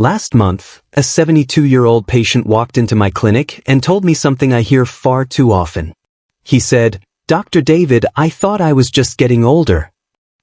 Last month, a 72-year-old patient walked into my clinic and told me something I hear far too often. He said, "Dr. David, I thought I was just getting older."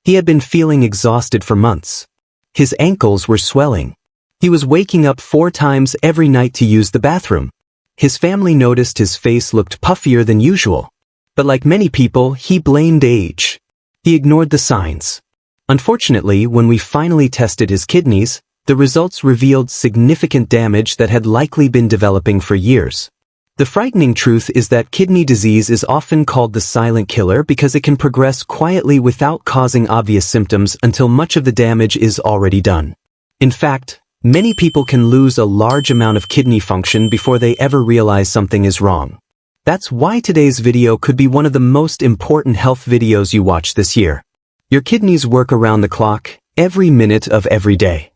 He had been feeling exhausted for months. His ankles were swelling. He was waking up 4 times every night to use the bathroom. His family noticed his face looked puffier than usual. But like many people, he blamed age. He ignored the signs. Unfortunately, when we finally tested his kidneys, the results revealed significant damage that had likely been developing for years. The frightening truth is that kidney disease is often called the silent killer because it can progress quietly without causing obvious symptoms until much of the damage is already done. In fact, many people can lose a large amount of kidney function before they ever realize something is wrong. That's why today's video could be one of the most important health videos you watch this year. Your kidneys work around the clock, every minute of every day.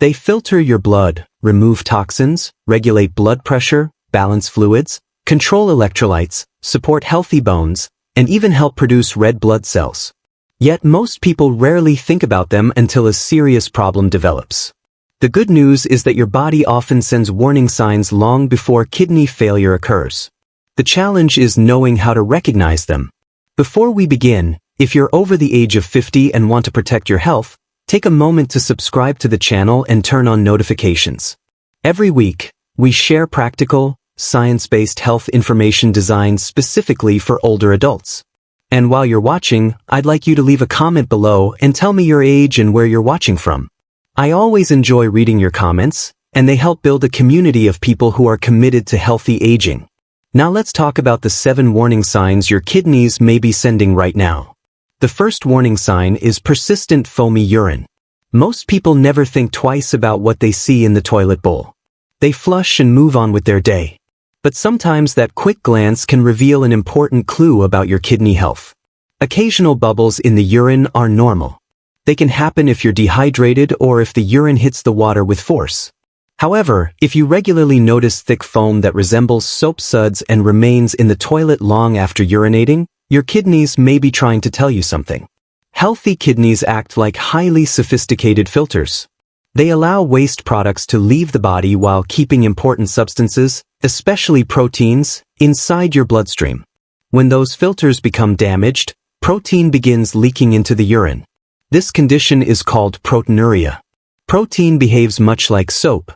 They filter your blood, remove toxins, regulate blood pressure, balance fluids, control electrolytes, support healthy bones, and even help produce red blood cells. Yet most people rarely think about them until a serious problem develops. The good news is that your body often sends warning signs long before kidney failure occurs. The challenge is knowing how to recognize them. Before we begin, if you're over the age of 50 and want to protect your health, take a moment to subscribe to the channel and turn on notifications. Every week, we share practical, science-based health information designed specifically for older adults. And while you're watching, I'd like you to leave a comment below and tell me your age and where you're watching from. I always enjoy reading your comments, and they help build a community of people who are committed to healthy aging. Now let's talk about the 7 warning signs your kidneys may be sending right now. The first warning sign is persistent foamy urine. Most people never think twice about what they see in the toilet bowl. They flush and move on with their day. But sometimes that quick glance can reveal an important clue about your kidney health. Occasional bubbles in the urine are normal. They can happen if you're dehydrated or if the urine hits the water with force. However, if you regularly notice thick foam that resembles soap suds and remains in the toilet long after urinating, your kidneys may be trying to tell you something. Healthy kidneys act like highly sophisticated filters. They allow waste products to leave the body while keeping important substances, especially proteins, inside your bloodstream. When those filters become damaged, protein begins leaking into the urine. This condition is called proteinuria. Protein behaves much like soap.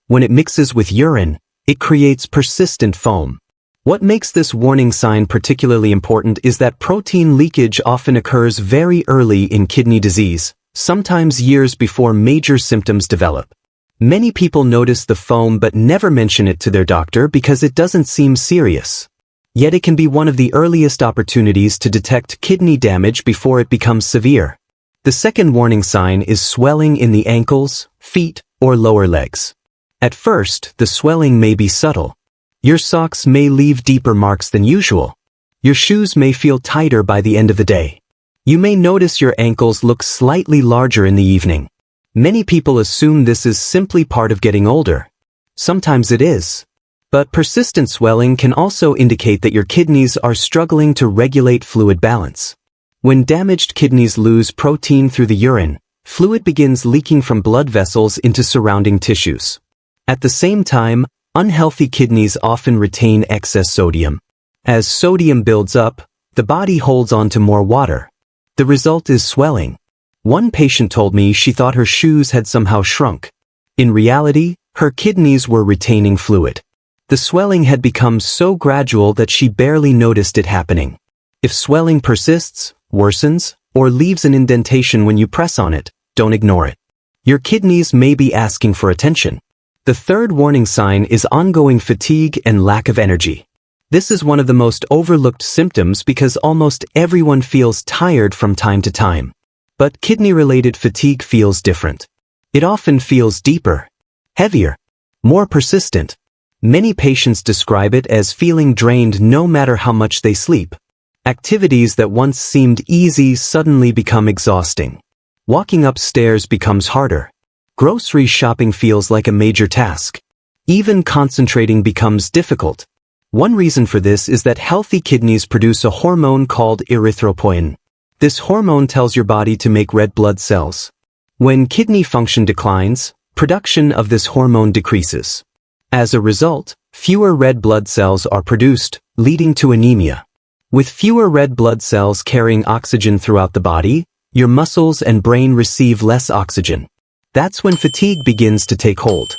When it mixes with urine, it creates persistent foam. What makes this warning sign particularly important is that protein leakage often occurs very early in kidney disease, sometimes years before major symptoms develop. Many people notice the foam but never mention it to their doctor because it doesn't seem serious. Yet it can be one of the earliest opportunities to detect kidney damage before it becomes severe. The second warning sign is swelling in the ankles, feet, or lower legs. At first, the swelling may be subtle. Your socks may leave deeper marks than usual. Your shoes may feel tighter by the end of the day. You may notice your ankles look slightly larger in the evening. Many people assume this is simply part of getting older. Sometimes it is. But persistent swelling can also indicate that your kidneys are struggling to regulate fluid balance. When damaged kidneys lose protein through the urine, fluid begins leaking from blood vessels into surrounding tissues. At the same time, unhealthy kidneys often retain excess sodium. As sodium builds up, the body holds on to more water. The result is swelling. One patient told me she thought her shoes had somehow shrunk. In reality, her kidneys were retaining fluid. The swelling had become so gradual that she barely noticed it happening. If swelling persists, worsens, or leaves an indentation when you press on it, don't ignore it. Your kidneys may be asking for attention. The third warning sign is ongoing fatigue and lack of energy. This is one of the most overlooked symptoms because almost everyone feels tired from time to time. But kidney-related fatigue feels different. It often feels deeper, heavier, more persistent. Many patients describe it as feeling drained no matter how much they sleep. Activities that once seemed easy suddenly become exhausting. Walking upstairs becomes harder. Grocery shopping feels like a major task. Even concentrating becomes difficult. One reason for this is that healthy kidneys produce a hormone called erythropoietin. This hormone tells your body to make red blood cells. When kidney function declines, production of this hormone decreases. As a result, fewer red blood cells are produced, leading to anemia. With fewer red blood cells carrying oxygen throughout the body, your muscles and brain receive less oxygen. That's when fatigue begins to take hold.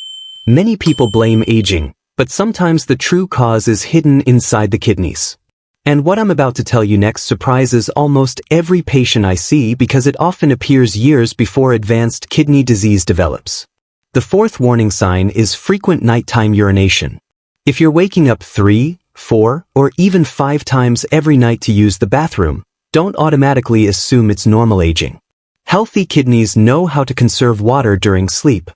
Many people blame aging, but sometimes the true cause is hidden inside the kidneys. And what I'm about to tell you next surprises almost every patient I see because it often appears years before advanced kidney disease develops. The fourth warning sign is frequent nighttime urination. If you're waking up 3, 4, or even 5 times every night to use the bathroom, don't automatically assume it's normal aging. Healthy kidneys know how to conserve water during sleep.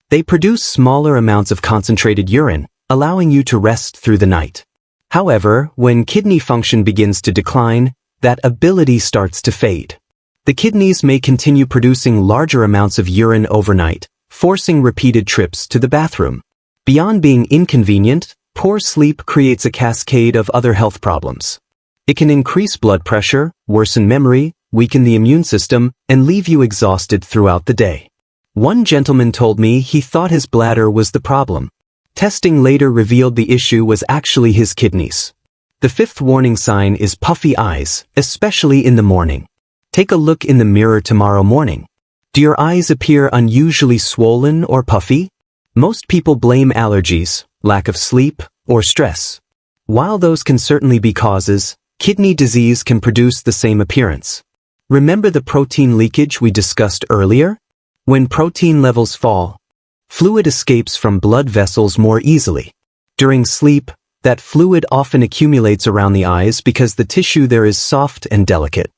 They produce smaller amounts of concentrated urine, allowing you to rest through the night. However, when kidney function begins to decline, that ability starts to fade. The kidneys may continue producing larger amounts of urine overnight, forcing repeated trips to the bathroom. Beyond being inconvenient, poor sleep creates a cascade of other health problems. It can increase blood pressure, worsen memory, weaken the immune system, and leave you exhausted throughout the day. One gentleman told me he thought his bladder was the problem. Testing later revealed the issue was actually his kidneys. The fifth warning sign is puffy eyes, especially in the morning. Take a look in the mirror tomorrow morning. Do your eyes appear unusually swollen or puffy? Most people blame allergies, lack of sleep, or stress. While those can certainly be causes, kidney disease can produce the same appearance. Remember the protein leakage we discussed earlier? When protein levels fall, fluid escapes from blood vessels more easily. During sleep, that fluid often accumulates around the eyes because the tissue there is soft and delicate.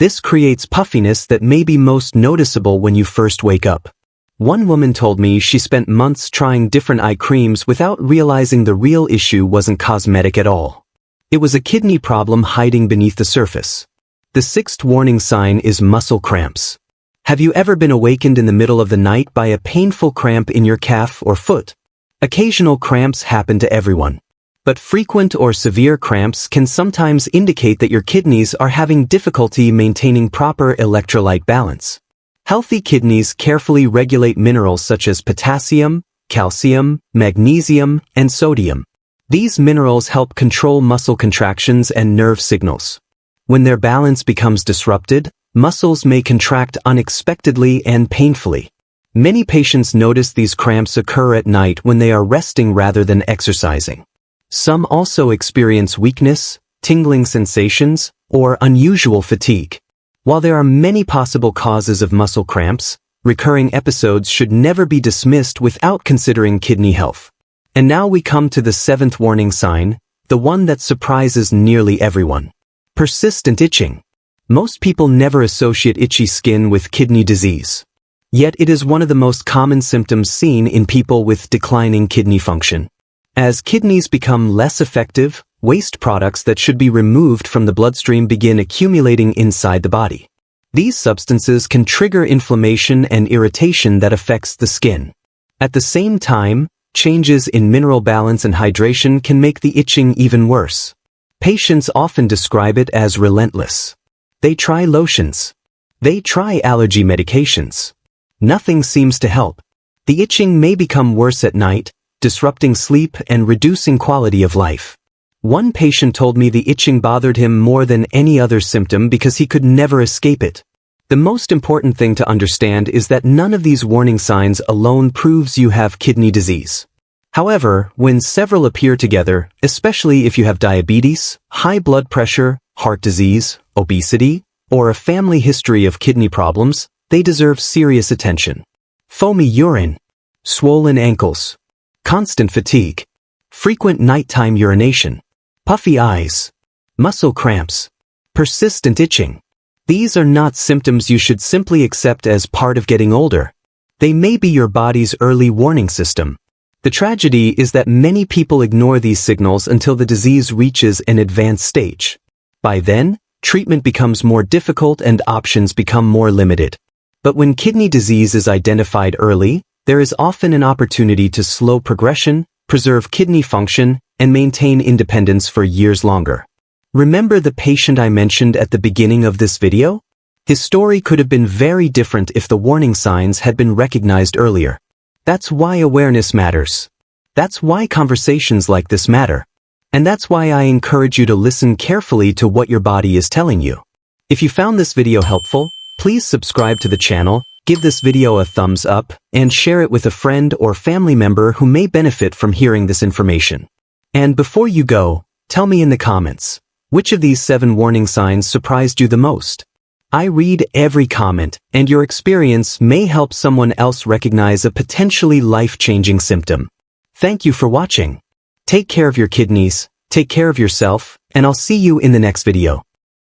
This creates puffiness that may be most noticeable when you first wake up. One woman told me she spent months trying different eye creams without realizing the real issue wasn't cosmetic at all. It was a kidney problem hiding beneath the surface. The sixth warning sign is muscle cramps. Have you ever been awakened in the middle of the night by a painful cramp in your calf or foot? Occasional cramps happen to everyone. But frequent or severe cramps can sometimes indicate that your kidneys are having difficulty maintaining proper electrolyte balance. Healthy kidneys carefully regulate minerals such as potassium, calcium, magnesium, and sodium. These minerals help control muscle contractions and nerve signals. When their balance becomes disrupted, muscles may contract unexpectedly and painfully. Many patients notice these cramps occur at night when they are resting rather than exercising. Some also experience weakness, tingling sensations, or unusual fatigue. While there are many possible causes of muscle cramps, recurring episodes should never be dismissed without considering kidney health. And now we come to the seventh warning sign, the one that surprises nearly everyone. Persistent itching. Most people never associate itchy skin with kidney disease. Yet it is one of the most common symptoms seen in people with declining kidney function. As kidneys become less effective, waste products that should be removed from the bloodstream begin accumulating inside the body. These substances can trigger inflammation and irritation that affects the skin. At the same time, changes in mineral balance and hydration can make the itching even worse. Patients often describe it as relentless. They try lotions. They try allergy medications. Nothing seems to help. The itching may become worse at night, disrupting sleep and reducing quality of life. One patient told me the itching bothered him more than any other symptom because he could never escape it. The most important thing to understand is that none of these warning signs alone proves you have kidney disease. However, when several appear together, especially if you have diabetes, high blood pressure, heart disease, obesity, or a family history of kidney problems, they deserve serious attention. Foamy urine, swollen ankles, constant fatigue, frequent nighttime urination, puffy eyes, muscle cramps, persistent itching. These are not symptoms you should simply accept as part of getting older. They may be your body's early warning system. The tragedy is that many people ignore these signals until the disease reaches an advanced stage. By then, treatment becomes more difficult and options become more limited. But when kidney disease is identified early, there is often an opportunity to slow progression, preserve kidney function, and maintain independence for years longer. Remember the patient I mentioned at the beginning of this video? His story could have been very different if the warning signs had been recognized earlier. That's why awareness matters. That's why conversations like this matter. And that's why I encourage you to listen carefully to what your body is telling you. If you found this video helpful, please subscribe to the channel, give this video a thumbs up, and share it with a friend or family member who may benefit from hearing this information. And before you go, tell me in the comments, which of these 7 warning signs surprised you the most? I read every comment, and your experience may help someone else recognize a potentially life-changing symptom. Thank you for watching. Take care of your kidneys, take care of yourself, and I'll see you in the next video.